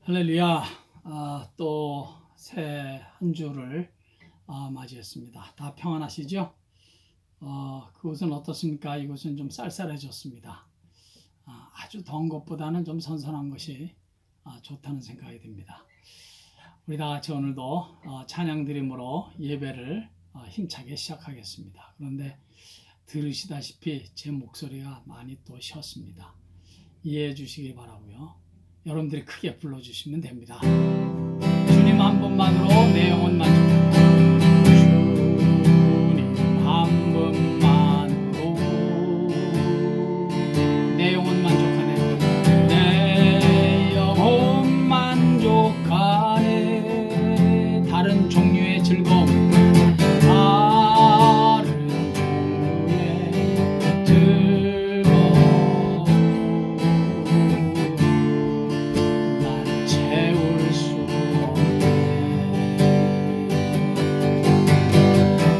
할렐루야. 또 새 한 주를 맞이했습니다. 다 평안하시죠? 그곳은 어떻습니까? 이곳은 좀 쌀쌀해졌습니다. 아주 더운 것보다는 좀 선선한 것이 좋다는 생각이 듭니다. 우리 다 같이 오늘도 찬양 드림으로 예배를 힘차게 시작하겠습니다. 그런데 들으시다시피 제 목소리가 많이 또 쉬었습니다. 이해해 주시기 바라고요. 여러분들이 크게 불러주시면 됩니다. 주님 한 분만으로 내 영혼 만족합니다. 주님 한 분만으로 내 영혼 만족하네. 내 영혼 만족하네. 다른 종류의 즐거움, 다른 종류의 즐거움 날 채울 수 없네.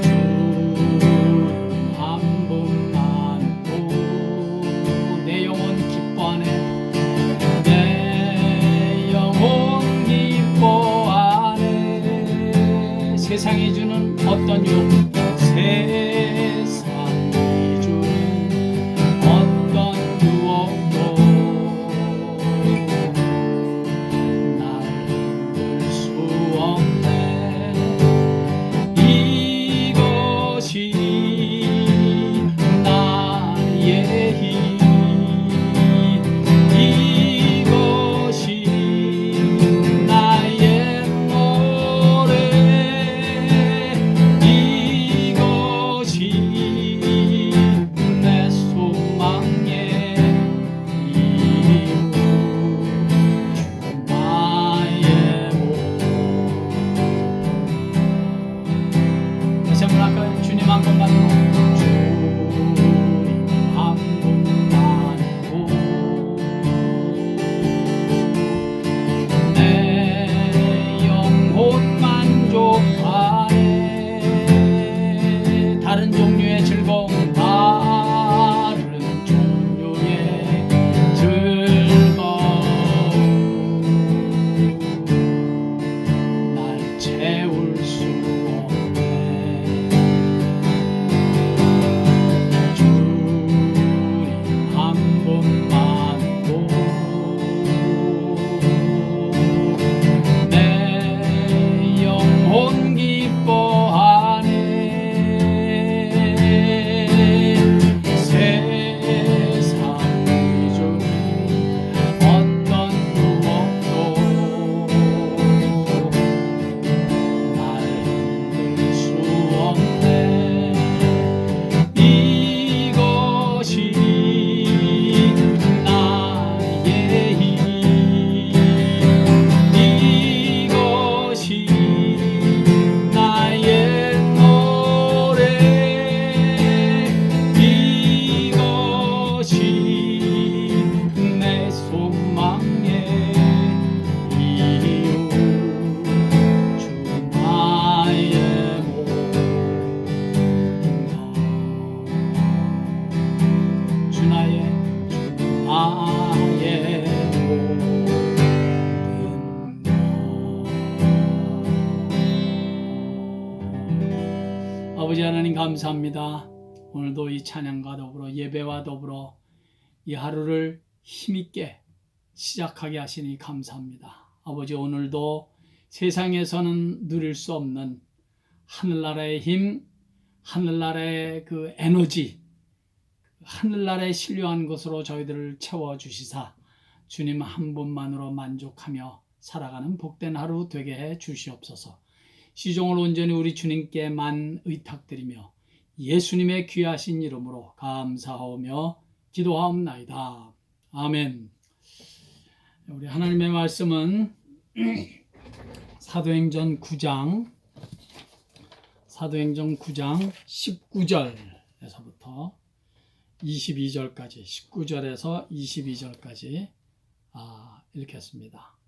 주님 한 분만으로 내 영혼 기뻐하네. 내 영혼 기뻐하네. 세상이 주는 어떤 유혹, 세상이 주는 어떤 유혹도 날 흔들 수 없네. 이것이 나의 힘, 이것이 나의 노래, 이것이 내 소망의 이유, 주 나의 몸. 다시 한번 할까요? 주님 한 번만으로. 주님 한 분만으로 내 영혼 만족하네. 다른 종류의 즐거움, 다른 종류의 즐거움 날 채울 수 없네. 주님 한 분만으로 내 영혼 기뻐하네. 세상이 주는 어떤 유혹도 날 흔들 수 없네. 이것이 나의 힘, 이것이 나의 노래, 이것이 내 소망의 이유, 주 나의 모든 것. 주 나의 모든 것. 아버지 하나님 감사합니다. 오늘도 이 찬양과 더불어 예배와 더불어 이 하루를 힘있게 시작하게 하시니 감사합니다. 아버지 오늘도 세상에서는 누릴 수 없는 하늘나라의 힘, 하늘나라의 그 에너지, 하늘나라에 신령한 것으로 저희들을 채워주시사 주님 한 분만으로 만족하며 살아가는 복된 하루 되게 해 주시옵소서. 시종을 온전히 우리 주님께만 의탁드리며 예수님의 귀하신 이름으로 감사하오며 기도하옵나이다. 아멘. 우리 하나님의 말씀은 사도행전 9장 19절에서부터 22절까지 19절에서 22절까지 읽겠습니다.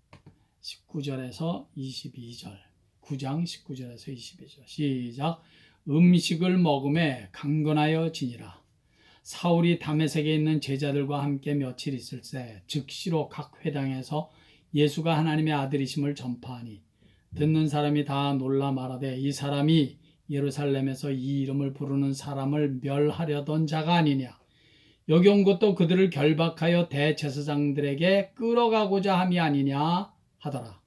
19절에서 22절 9장 19절에서 22절 시작. 음식을 먹음에 강건하여 지니라. 사울이 다메섹에 있는 제자들과 함께 며칠 있을새 즉시로 각 회당에서 예수가 하나님의 아들이심을 전파하니 듣는 사람이 다 놀라 말하되 이 사람이 예루살렘에서 이 이름을 부르는 사람을 멸하려던 자가 아니냐. 여기 온 것도 그들을 결박하여 대제사장들에게 끌어가고자 함이 아니냐 하더라.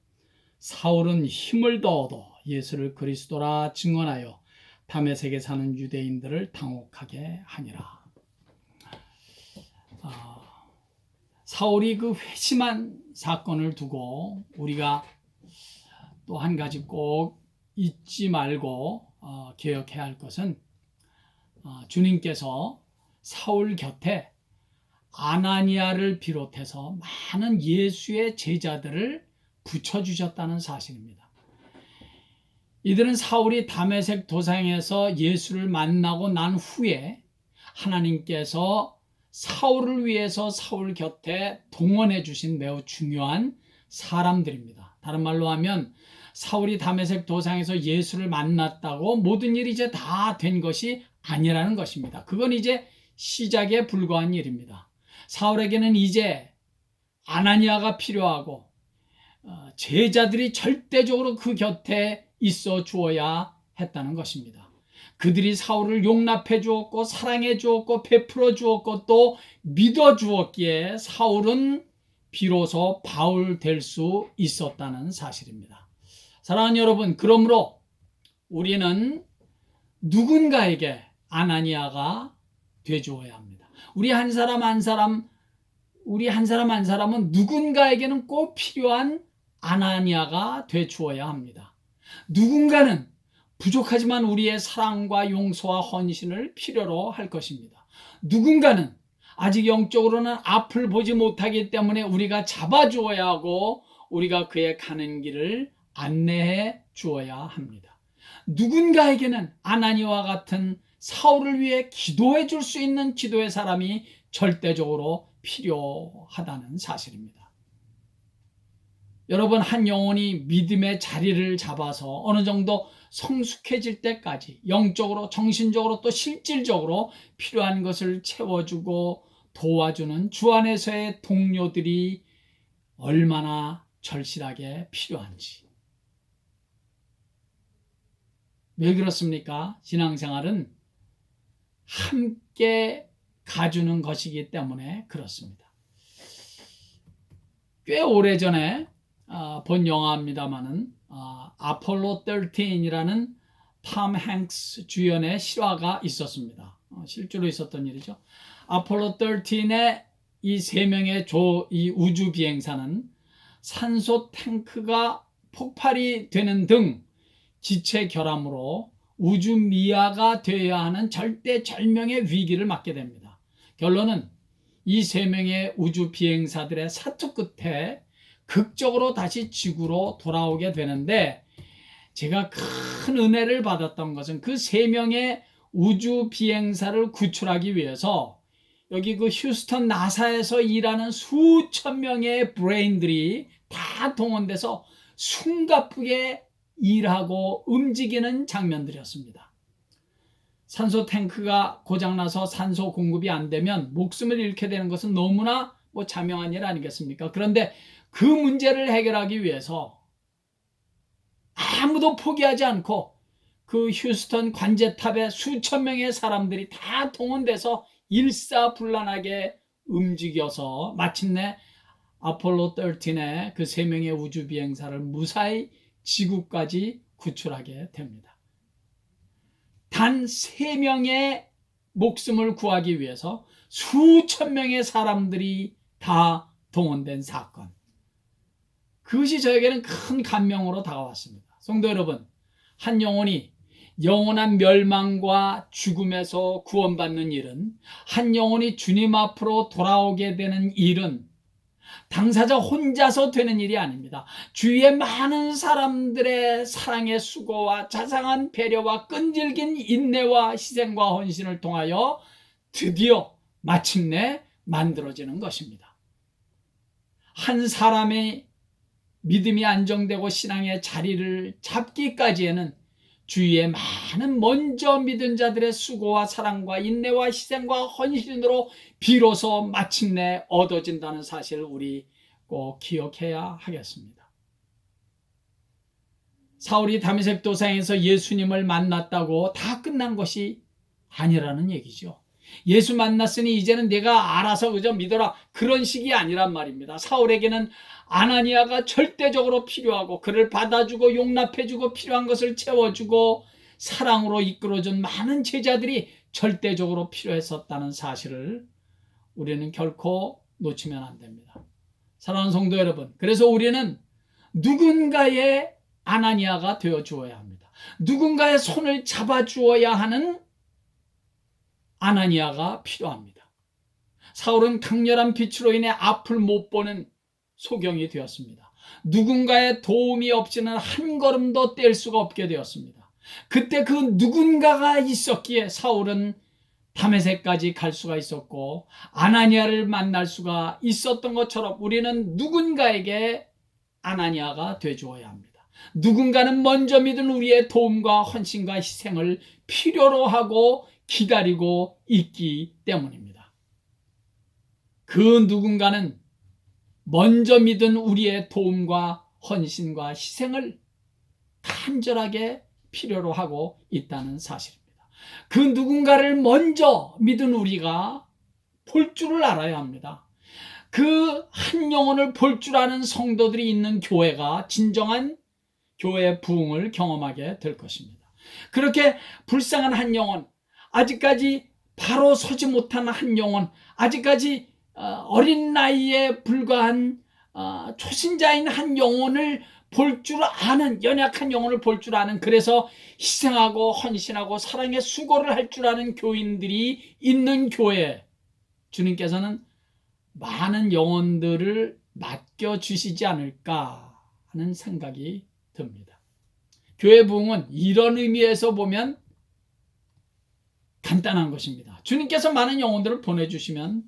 사울은 힘을 더 얻어 예수를 그리스도라 증언하여 다메섹에 사는 유대인들을 당혹하게 하니라. 사울이 그 회심한 사건을 두고 우리가 또 한 가지 꼭 잊지 말고 기억해야 할 것은 주님께서 사울 곁에 아나니아를 비롯해서 많은 예수의 제자들을 붙여주셨다는 사실입니다. 이들은 사울이 다메섹 도상에서 예수를 만나고 난 후에 하나님께서 사울을 위해서 사울 곁에 동원해 주신 매우 중요한 사람들입니다. 다른 말로 하면 사울이 다메섹 도상에서 예수를 만났다고 모든 일이 이제 다 된 것이 아니라는 것입니다. 그건 이제 시작에 불과한 일입니다. 사울에게는 이제 아나니아가 필요하고 제자들이 절대적으로 그 곁에 있어 주어야 했다는 것입니다. 그들이 사울을 용납해 주었고 사랑해 주었고 베풀어 주었고 또 믿어 주었기에 사울은 비로소 바울 될 수 있었다는 사실입니다. 사랑하는 여러분, 그러므로 우리는 누군가에게 아나니아가 돼 주어야 합니다. 우리 한 사람 한 사람은 누군가에게는 꼭 필요한 아나니아가 돼 주어야 합니다. 누군가는 부족하지만 우리의 사랑과 용서와 헌신을 필요로 할 것입니다. 누군가는 아직 영적으로는 앞을 보지 못하기 때문에 우리가 잡아주어야 하고 우리가 그의 가는 길을 안내해 주어야 합니다. 누군가에게는 아나니아와 같은 사울을 위해 기도해 줄 수 있는 기도의 사람이 절대적으로 필요하다는 사실입니다. 여러분, 한 영혼이 믿음의 자리를 잡아서 어느 정도 성숙해질 때까지 영적으로, 정신적으로 또 실질적으로 필요한 것을 채워주고 도와주는 주 안에서의 동료들이 얼마나 절실하게 필요한지. 왜 그렇습니까? 신앙생활은 함께 가주는 것이기 때문에 그렇습니다. 꽤 오래전에 본 영화입니다마는 아폴로 13이라는 톰 행스 주연의 실화가 있었습니다. 실제로 있었던 일이죠. 아폴로 13의 이 세 명의 이 우주 비행사는 산소 탱크가 폭발이 되는 등 지체 결함으로 우주 미아가 되어야 하는 절대절명의 위기를 맞게 됩니다. 결론은 이 세 명의 우주 비행사들의 사투 끝에 극적으로 다시 지구로 돌아오게 되는데, 제가 큰 은혜를 받았던 것은 그 세 명의 우주 비행사를 구출하기 위해서 여기 그 휴스턴 나사에서 일하는 수천 명의 브레인들이 다 동원돼서 숨가쁘게 일하고 움직이는 장면들이었습니다. 산소 탱크가 고장나서 산소 공급이 안 되면 목숨을 잃게 되는 것은 너무나 자명한 일 아니겠습니까? 그런데 그 문제를 해결하기 위해서 아무도 포기하지 않고 그 휴스턴 관제탑에 수천 명의 사람들이 다 동원돼서 일사불란하게 움직여서 마침내 아폴로 13의 그 세 명의 우주 비행사를 무사히 지구까지 구출하게 됩니다. 단 3명의 목숨을 구하기 위해서 수천 명의 사람들이 다 동원된 사건. 그것이 저에게는 큰 감명으로 다가왔습니다. 성도 여러분, 한 영혼이 영원한 멸망과 죽음에서 구원받는 일은, 한 영혼이 주님 앞으로 돌아오게 되는 일은 당사자 혼자서 되는 일이 아닙니다. 주위의 많은 사람들의 사랑의 수고와 자상한 배려와 끈질긴 인내와 희생과 헌신을 통하여 드디어 마침내 만들어지는 것입니다. 한 사람의 믿음이 안정되고 신앙의 자리를 잡기까지에는 주위의 많은 먼저 믿은 자들의 수고와 사랑과 인내와 희생과 헌신으로 비로소 마침내 얻어진다는 사실을 우리 꼭 기억해야 하겠습니다. 사울이 다메섹 도상에서 예수님을 만났다고 다 끝난 것이 아니라는 얘기죠. 예수 만났으니 이제는 내가 알아서 그저 믿어라, 그런 식이 아니란 말입니다. 사울에게는 아나니아가 절대적으로 필요하고 그를 받아주고 용납해주고 필요한 것을 채워주고 사랑으로 이끌어준 많은 제자들이 절대적으로 필요했었다는 사실을 우리는 결코 놓치면 안 됩니다. 사랑하는 성도 여러분, 그래서 우리는 누군가의 아나니아가 되어 주어야 합니다. 누군가의 손을 잡아 주어야 하는 아나니아가 필요합니다. 사울은 강렬한 빛으로 인해 앞을 못 보는 소경이 되었습니다. 누군가의 도움이 없이는 한 걸음도 뗄 수가 없게 되었습니다. 그때 그 누군가가 있었기에 사울은 다메섹까지 갈 수가 있었고 아나니아를 만날 수가 있었던 것처럼 우리는 누군가에게 아나니아가 되주어야 합니다. 누군가는 먼저 믿은 우리의 도움과 헌신과 희생을 필요로 하고 기다리고 있기 때문입니다. 그 누군가는 먼저 믿은 우리의 도움과 헌신과 희생을 간절하게 필요로 하고 있다는 사실입니다. 그 누군가를 먼저 믿은 우리가 볼 줄을 알아야 합니다. 그 한 영혼을 볼 줄 아는 성도들이 있는 교회가 진정한 교회의 부흥을 경험하게 될 것입니다. 그렇게 불쌍한 한 영혼, 아직까지 바로 서지 못한 한 영혼, 아직까지 어린 나이에 불과한 초신자인 한 영혼을 볼 줄 아는, 연약한 영혼을 볼 줄 아는, 그래서 희생하고 헌신하고 사랑의 수고를 할 줄 아는 교인들이 있는 교회에 주님께서는 많은 영혼들을 맡겨주시지 않을까 하는 생각이 듭니다. 교회 부흥은 이런 의미에서 보면 간단한 것입니다. 주님께서 많은 영혼들을 보내주시면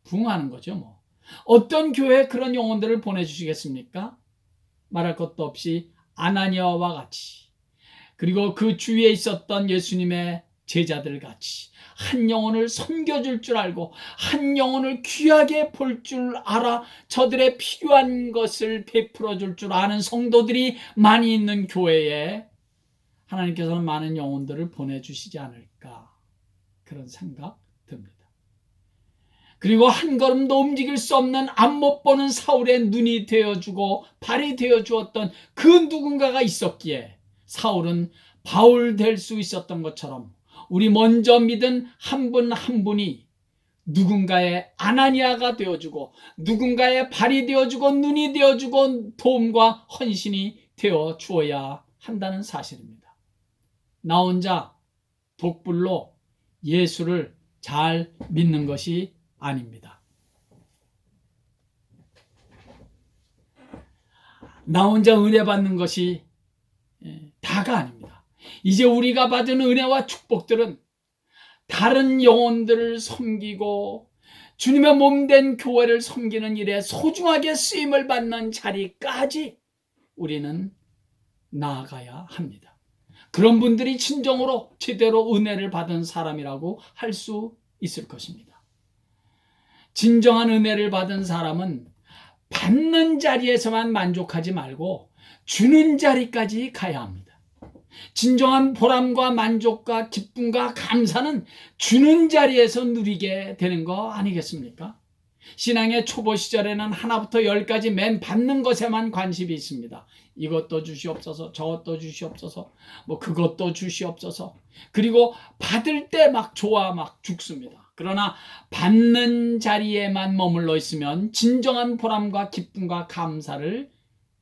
부흥하는 거죠. 어떤 교회에 그런 영혼들을 보내주시겠습니까? 말할 것도 없이 아나니아와 같이, 그리고 그 주위에 있었던 예수님의 제자들 같이 한 영혼을 섬겨줄 줄 알고 한 영혼을 귀하게 볼 줄 알아 저들의 필요한 것을 베풀어 줄 줄 아는 성도들이 많이 있는 교회에 하나님께서는 많은 영혼들을 보내주시지 않을까, 그런 생각 듭니다. 그리고 한 걸음도 움직일 수 없는 앞 못 보는 사울의 눈이 되어주고 발이 되어주었던 그 누군가가 있었기에 사울은 바울 될 수 있었던 것처럼 우리 먼저 믿은 한 분 한 분이 누군가의 아나니아가 되어주고 누군가의 발이 되어주고 눈이 되어주고 도움과 헌신이 되어 주어야 한다는 사실입니다. 나 혼자 독불로 예수를 잘 믿는 것이 아닙니다. 나 혼자 은혜 받는 것이 다가 아닙니다. 이제 우리가 받은 은혜와 축복들은 다른 영혼들을 섬기고 주님의 몸된 교회를 섬기는 일에 소중하게 쓰임을 받는 자리까지 우리는 나아가야 합니다. 그런 분들이 진정으로 제대로 은혜를 받은 사람이라고 할 수 있을 것입니다. 진정한 은혜를 받은 사람은 받는 자리에서만 만족하지 말고 주는 자리까지 가야 합니다. 진정한 보람과 만족과 기쁨과 감사는 주는 자리에서 누리게 되는 거 아니겠습니까? 신앙의 초보 시절에는 하나부터 열까지 맨 받는 것에만 관심이 있습니다. 이것도 주시옵소서, 저것도 주시옵소서, 그것도 주시옵소서. 그리고 받을 때 막 좋아 막 죽습니다. 그러나 받는 자리에만 머물러 있으면 진정한 보람과 기쁨과 감사를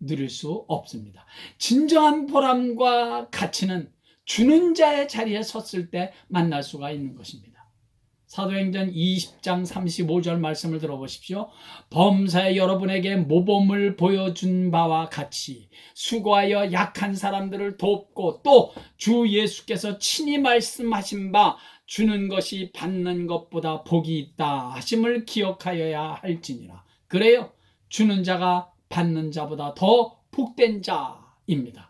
누릴 수 없습니다. 진정한 보람과 가치는 주는 자의 자리에 섰을 때 만날 수가 있는 것입니다. 사도행전 20장 35절 말씀을 들어보십시오. 범사에 여러분에게 모범을 보여준 바와 같이 수고하여 약한 사람들을 돕고 또 주 예수께서 친히 말씀하신 바 주는 것이 받는 것보다 복이 있다 하심을 기억하여야 할지니라. 그래요, 주는 자가 받는 자보다 더 복된 자입니다.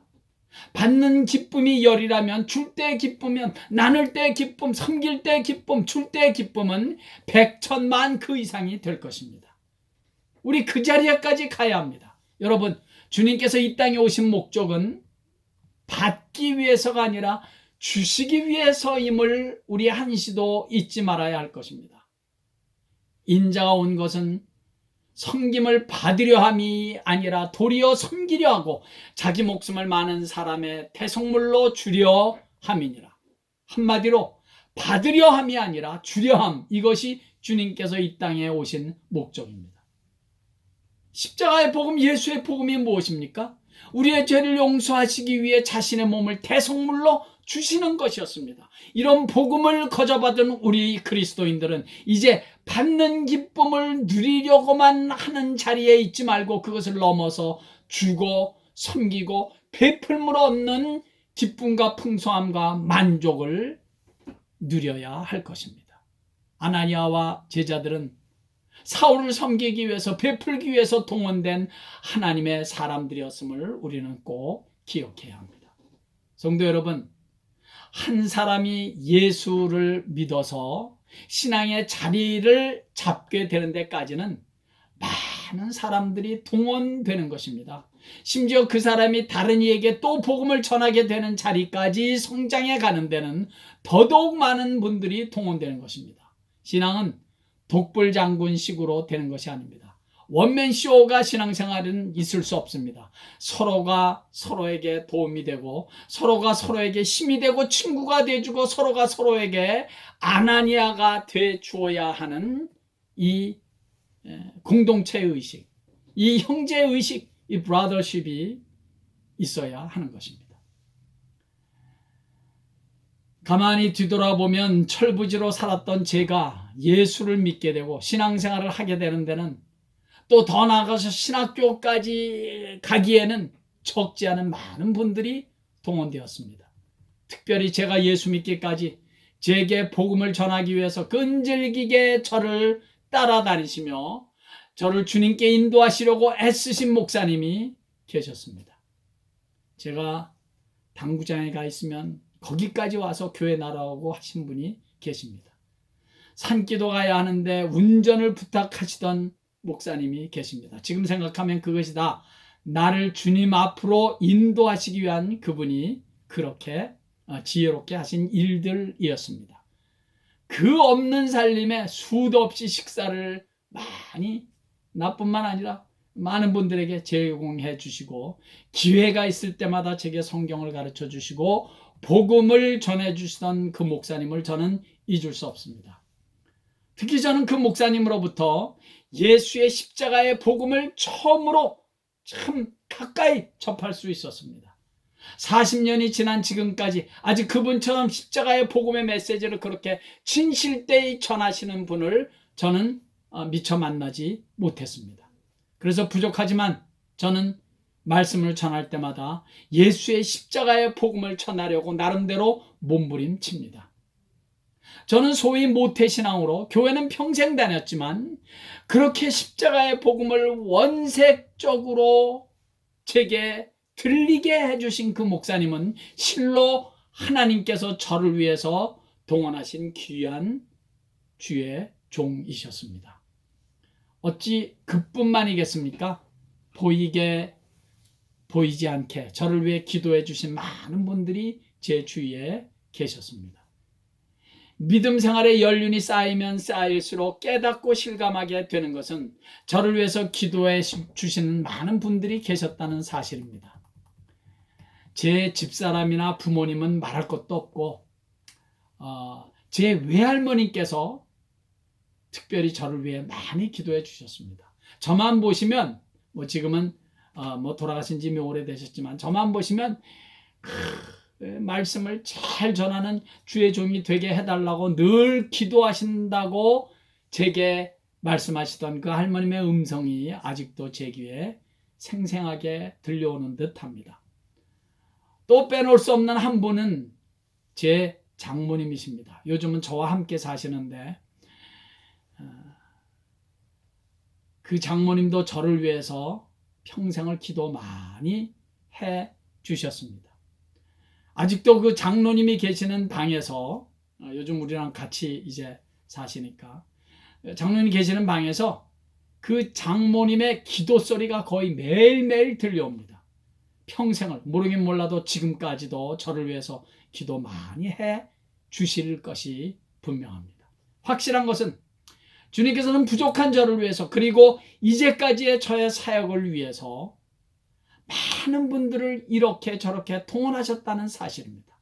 받는 기쁨이 열이라면 줄 때 기쁘면, 나눌 때 기쁨, 섬길 때 기쁨, 줄 때 기쁨은 백천만 그 이상이 될 것입니다. 우리 그 자리에까지 가야 합니다. 여러분, 주님께서 이 땅에 오신 목적은 받기 위해서가 아니라 주시기 위해서임을 우리 한시도 잊지 말아야 할 것입니다. 인자가 온 것은 섬김을 받으려 함이 아니라 도리어 섬기려 하고 자기 목숨을 많은 사람의 대속물로 주려 함이니라. 한마디로 받으려 함이 아니라 주려 함, 이것이 주님께서 이 땅에 오신 목적입니다. 십자가의 복음, 예수의 복음이 무엇입니까? 우리의 죄를 용서하시기 위해 자신의 몸을 대속물로 주시는 것이었습니다. 이런 복음을 거저받은 우리 그리스도인들은 이제 받는 기쁨을 누리려고만 하는 자리에 있지 말고 그것을 넘어서 주고 섬기고 베풀므로 얻는 기쁨과 풍성함과 만족을 누려야 할 것입니다. 아나니아와 제자들은 사울을 섬기기 위해서, 베풀기 위해서 동원된 하나님의 사람들이었음을 우리는 꼭 기억해야 합니다. 성도 여러분, 한 사람이 예수를 믿어서 신앙의 자리를 잡게 되는 데까지는 많은 사람들이 동원되는 것입니다. 심지어 그 사람이 다른 이에게 또 복음을 전하게 되는 자리까지 성장해 가는 데는 더더욱 많은 분들이 동원되는 것입니다. 신앙은 독불장군식으로 되는 것이 아닙니다. 원맨쇼가 신앙생활은 있을 수 없습니다. 서로가 서로에게 도움이 되고 서로가 서로에게 힘이 되고 친구가 돼주고 서로가 서로에게 아나니아가 돼 주어야 하는 이 공동체 의식, 이 형제 의식, 이 브라더십이 있어야 하는 것입니다. 가만히 뒤돌아보면 철부지로 살았던 제가 예수를 믿게 되고 신앙생활을 하게 되는 데는 또 더 나아가서 신학교까지 가기에는 적지 않은 많은 분들이 동원되었습니다. 특별히 제가 예수 믿기까지 제게 복음을 전하기 위해서 끈질기게 저를 따라다니시며 저를 주님께 인도하시려고 애쓰신 목사님이 계셨습니다. 제가 당구장에 가 있으면 거기까지 와서 교회 나라오고 하신 분이 계십니다. 산기도 가야 하는데 운전을 부탁하시던 목사님이 계십니다. 지금 생각하면 그것이 다 나를 주님 앞으로 인도하시기 위한 그분이 그렇게 지혜롭게 하신 일들이었습니다. 그 없는 살림에 수도 없이 식사를 많이, 나뿐만 아니라 많은 분들에게 제공해 주시고 기회가 있을 때마다 제게 성경을 가르쳐 주시고 복음을 전해 주시던 그 목사님을 저는 잊을 수 없습니다. 특히 저는 그 목사님으로부터 예수의 십자가의 복음을 처음으로 참 가까이 접할 수 있었습니다. 40년이 지난 지금까지 아직 그분처럼 십자가의 복음의 메시지를 그렇게 진실되이 전하시는 분을 저는 미처 만나지 못했습니다. 그래서 부족하지만 저는 말씀을 전할 때마다 예수의 십자가의 복음을 전하려고 나름대로 몸부림칩니다. 저는 소위 모태신앙으로 교회는 평생 다녔지만 그렇게 십자가의 복음을 원색적으로 제게 들리게 해주신 그 목사님은 실로 하나님께서 저를 위해서 동원하신 귀한 주의 종이셨습니다. 어찌 그뿐만이겠습니까? 보이지 않게 저를 위해 기도해 주신 많은 분들이 제 주위에 계셨습니다. 믿음 생활의 연륜이 쌓이면 쌓일수록 깨닫고 실감하게 되는 것은 저를 위해서 기도해 주시는 많은 분들이 계셨다는 사실입니다. 제 집사람이나 부모님은 말할 것도 없고 제 외할머니께서 특별히 저를 위해 많이 기도해 주셨습니다. 저만 보시면 지금은 돌아가신 지 오래되셨지만 저만 보시면 말씀을 잘 전하는 주의 종이 되게 해달라고 늘 기도하신다고 제게 말씀하시던 그 할머님의 음성이 아직도 제 귀에 생생하게 들려오는 듯합니다. 또 빼놓을 수 없는 한 분은 제 장모님이십니다. 요즘은 저와 함께 사시는데 그 장모님도 저를 위해서 평생을 기도 많이 해 주셨습니다. 아직도 그 장로님이 계시는 방에서 요즘 우리랑 같이 이제 사시니까 장로님이 계시는 방에서 그 장모님의 기도 소리가 거의 매일매일 들려옵니다. 평생을 모르긴 몰라도 지금까지도 저를 위해서 기도 많이 해 주실 것이 분명합니다. 확실한 것은 주님께서는 부족한 저를 위해서, 그리고 이제까지의 저의 사역을 위해서 많은 분들을 이렇게 저렇게 동원하셨다는 사실입니다.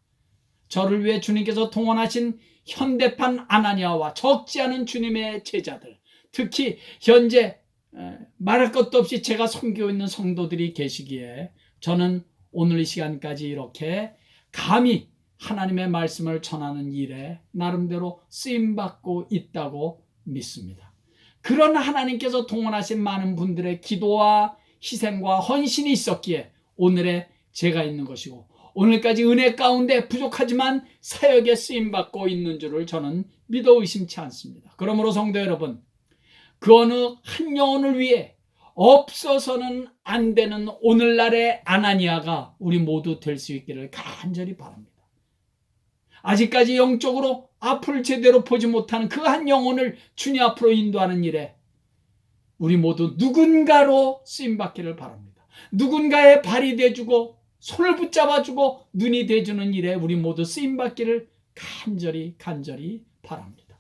저를 위해 주님께서 동원하신 현대판 아나니아와 적지 않은 주님의 제자들, 특히 현재 말할 것도 없이 제가 섬기고 있는 성도들이 계시기에 저는 오늘 이 시간까지 이렇게 감히 하나님의 말씀을 전하는 일에 나름대로 쓰임받고 있다고 믿습니다. 그런 하나님께서 동원하신 많은 분들의 기도와 희생과 헌신이 있었기에 오늘의 제가 있는 것이고, 오늘까지 은혜 가운데 부족하지만 사역에 쓰임받고 있는 줄을 저는 믿어 의심치 않습니다. 그러므로 성도 여러분, 그 어느 한 영혼을 위해 없어서는 안 되는 오늘날의 아나니아가 우리 모두 될 수 있기를 간절히 바랍니다. 아직까지 영적으로 앞을 제대로 보지 못하는 그 한 영혼을 주님 앞으로 인도하는 일에 우리 모두 누군가로 쓰임받기를 바랍니다. 누군가의 발이 돼주고 손을 붙잡아주고 눈이 돼주는 일에 우리 모두 쓰임받기를 간절히 바랍니다.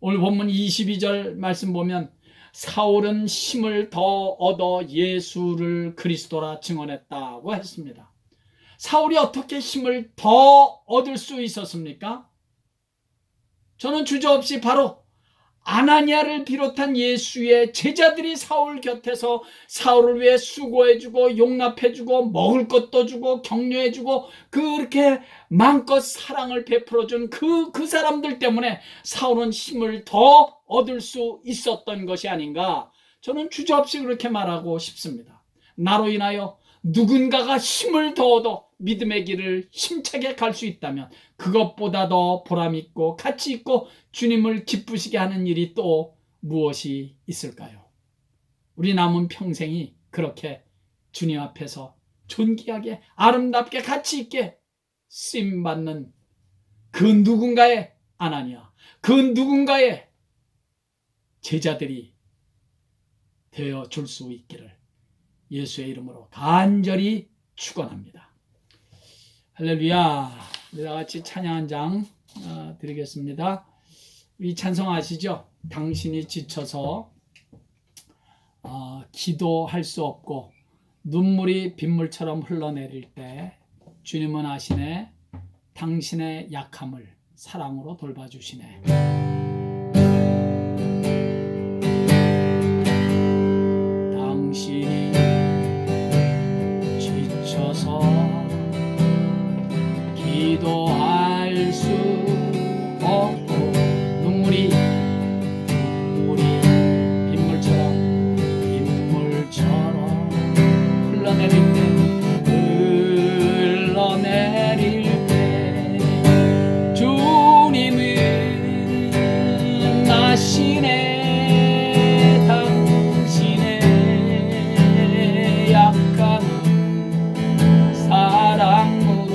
오늘 본문 22절 말씀 보면 사울은 힘을 더 얻어 예수를 그리스도라 증언했다고 했습니다. 사울이 어떻게 힘을 더 얻을 수 있었습니까? 저는 주저없이 바로 아나니아를 비롯한 예수의 제자들이 사울 곁에서 사울을 위해 수고해주고 용납해주고 먹을 것도 주고 격려해주고 그렇게 마음껏 사랑을 베풀어준 그 사람들 때문에 사울은 힘을 더 얻을 수 있었던 것이 아닌가, 저는 주저없이 그렇게 말하고 싶습니다. 나로 인하여 누군가가 힘을 더 얻어 믿음의 길을 힘차게 갈 수 있다면 그것보다 더 보람있고 가치있고 주님을 기쁘시게 하는 일이 또 무엇이 있을까요? 우리 남은 평생이 그렇게 주님 앞에서 존귀하게 아름답게 가치있게 쓰임받는 그 누군가의 아나니아, 그 누군가의 제자들이 되어 줄 수 있기를 예수의 이름으로 간절히 축원합니다. 할렐루야. 우리 다 같이 찬양 한 장 드리겠습니다. 이 찬송 아시죠? 당신이 지쳐서 기도할 수 없고 눈물이 빗물처럼 흘러내릴 때 주님은 아시네, 당신의 약함을 사랑으로 돌봐주시네. 당신이 지쳐서 기도할 수 없고 눈물이 빗물처럼 흘러내릴 때 주님은 아시네, 당신의 약함을 사랑으로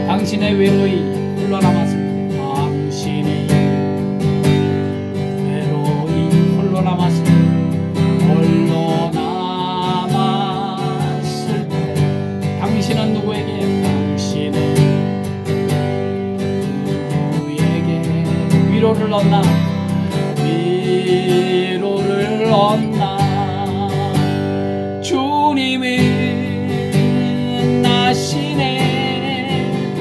당신의 외로이 홀로남았습니다. 당신이 외로이 홀로남았습니다. 홀로남았을 때 당신은 누구에게, 당신은 누구에게 위로를 얻나, 위로를 얻나. 주님은 아시네,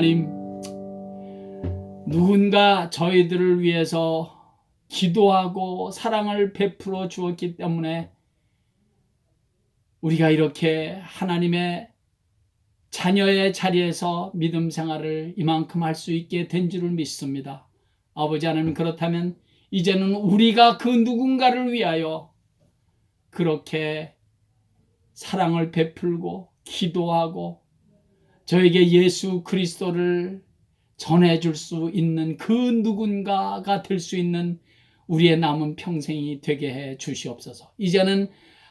하나님, 누군가 저희들을 위해서 기도하고 사랑을 베풀어 주었기 때문에 우리가 이렇게 하나님의 자녀의 자리에서 믿음 생활을 이만큼 할 수 있게 된 줄을 믿습니다. 아버지 하나님, 그렇다면 이제는 우리가 그 누군가를 위하여 그렇게 사랑을 베풀고 기도하고 저에게 예수 그리스도를 전해줄 수 있는 그 누군가가 될 수 있는 우리의 남은 평생이 되게 해 주시옵소서. 이제는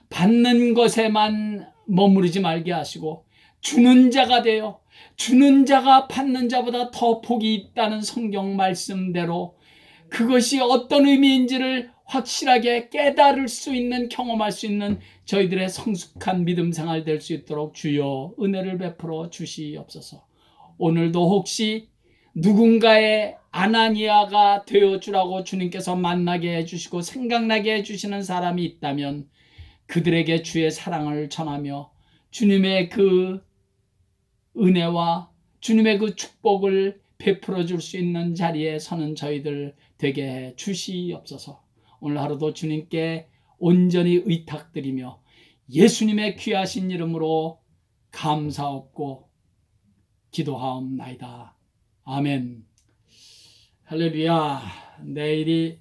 받는 것에만 머무르지 말게 하시고 주는 자가 되어 주는 자가 받는 자보다 더 복이 있다는 성경 말씀대로 그것이 어떤 의미인지를 확실하게 깨달을 수 있는, 경험할 수 있는 저희들의 성숙한 믿음 생활 될 수 있도록 주여 은혜를 베풀어 주시옵소서. 오늘도 혹시 누군가의 아나니아가 되어주라고 주님께서 만나게 해주시고 생각나게 해주시는 사람이 있다면 그들에게 주의 사랑을 전하며 주님의 그 은혜와 주님의 그 축복을 베풀어 줄 수 있는 자리에 서는 저희들 되게 해 주시옵소서. 오늘 하루도 주님께 온전히 의탁드리며 예수님의 귀하신 이름으로 감사옵고 기도하옵나이다. 아멘. 할렐루야. 내일이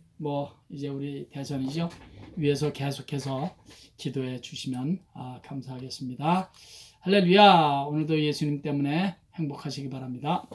이제 우리 대선이죠. 위에서 계속해서 기도해 주시면 감사하겠습니다. 할렐루야. 오늘도 예수님 때문에 행복하시기 바랍니다.